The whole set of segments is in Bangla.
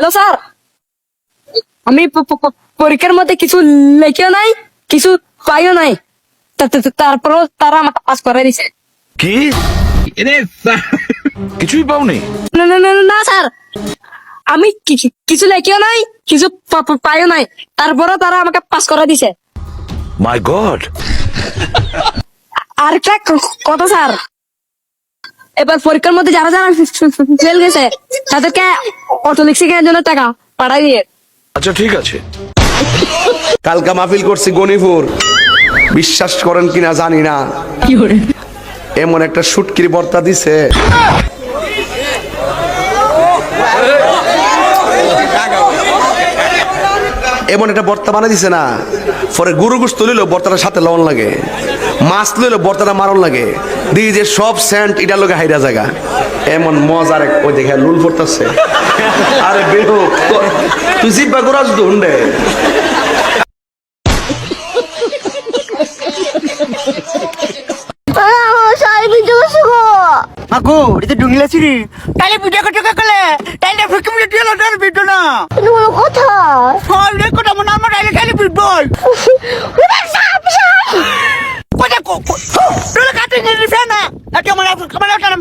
হ্যালো স্যার, আমি পরীক্ষার মধ্যে কিছু লেখেও নাই, কিছু পাইও নাই, তারপরও তারা আমাকে পাস করাই দিছে। কি কিছুই পাওনি? না না না না স্যার, আমি কিছু লেখেও নাই, কিছু পাইও নাই, তারপরও তারা আমাকে পাস করাই দিছে। মাই গড। আর একটা কথা স্যার, এবার পরীক্ষার মধ্যে যারা যারা ফেল গেছে তাদেরকে অটো রিক্সার জন্য টাকা পাঠাই দিয়ে। আচ্ছা ঠিক আছে। কালকা মাহফিল করছি গনিপুর, বিশ্বাস করেন কিনা জানি না, এমন একটা শুটকির বর্তা দিছে, এমন একটা বর্তা বানাই দিছে না, পরে গরু গোশত লইলেও বর্তাটার সাথে লবণ লাগে, মাছ লইলেও বর্তাটা মারণ লাগে, দিয়ে যে সব সেন্ট এটার লোকে হাইরা জায়গা, এমন মজার ওই দেখে লুল পড়তেছে। আরে বেরো তুই জিব্বা গোরাজ দুন্ডে। আগো এটা ডুঙ্গিলা ছিরি তাইলে ভিডিও করতে গেলে তাইলে ফুকি মুড়ে দিল তার ভিডিও না বলো কথা হল রে কোটা মন আমার তাইলে তাইলে ভিডিও কোটা কো তোর কাটে নিয়ে ফেনা না আমার কারণ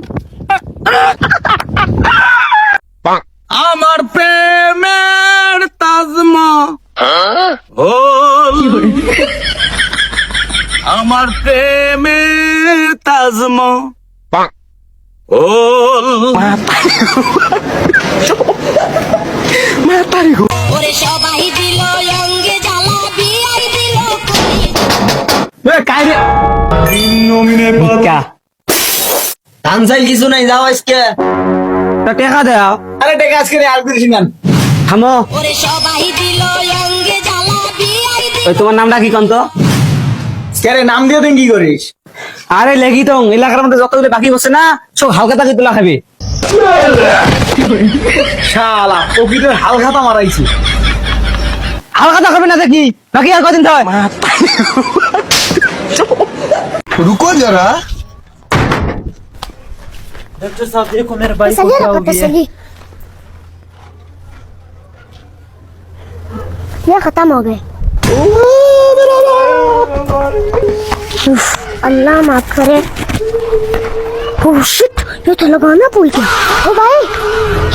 আমার প্রেমের তাজমহল, আমার প্রেমের তাজমহল। ওরে সবাই দিল অঙ্গে জ্বালা বিয়াই দিল ধান চাইল কিছু নাই, যাও আজকে টেকা দাও আরে টেকা আজকে আর করিস না। থামো ওরে সবাই দিল অঙ্গে জ্বালা বিয়াই দিল। ওই তোমার নামটা কি কন্ত? কে নাম দিয়ে তুই কি করিস? আরে লেগি তো এলাকার মধ্যে যতগুলো বাকি বসে না সব হালকা তাকে তোলা খাবি। শালা প্রকৃতির হালখাতা মারাইছি। হালকা তা খাবি না দেখি বাকি আর কদিন থাকে। রুকো যারা सही रखो तो सही ये खत्म हो गए उफ, अल्लाह माफ करे। ओह शिट, ये तो लगाना भूल गया। ओ भाई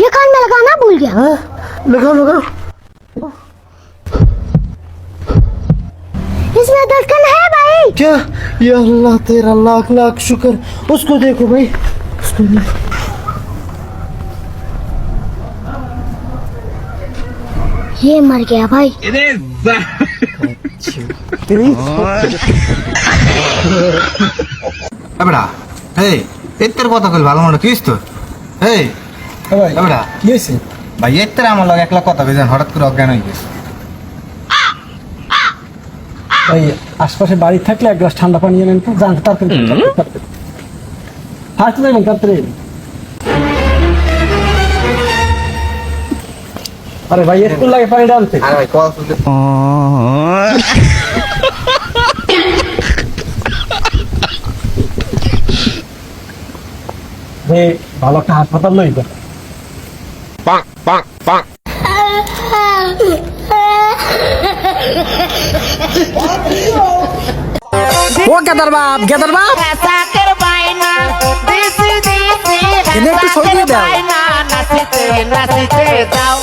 ये कान में लगाना भूल गया। लगाओ लगाओ इसमें धड़कन है भाई। क्या? या अल्लाह तेरा लाख लाख शुक्र। उसको देखो भाई, उसको देखो। ये मर गया भाई। এবড়া এই এত্তের কথা কইল ভালো মনে কিস তো এই ভাই এবড়া কি হয়েছে? ভাই এত্তের আমার লগে একলা কথা কইছেন হঠাৎ করে অজ্ঞান হয়ে গেছে। ভাই আশপাশে বাড়ি থাকলে এক গ্লাস ঠান্ডা পানি এনেন তো, জানতে তাড়াতাড়ি ফার্স্ট যাবেন তাড়াতাড়ি। আরে ভাই একটু লাগে পানি ডালতে। আরে ভাই কল শুনতে ভালো একটা হাসপাতাল লই তো। ও গেদার বাপ, গেদার বাপ এনে একটু সই দিয়ে দাও।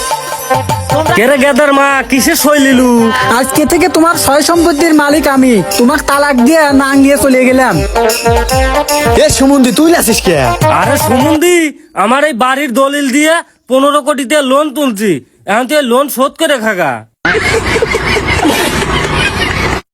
কেরে গেদার মা কিসে সই লিলু? আজকে থেকে তোমার সয় সম্পত্তির মালিক আমি, তোমার তালাক দিয়ে নাং দিয়ে চলে গেলাম। এ সুমন্দি তুই আছিস কে? আরে সুমন্দি, আমার এই বাড়ির দলিল দিয়ে 15 কোটি দিয়ে লোন তুলছি, এখন তুই লোন শোধ করে খাগা।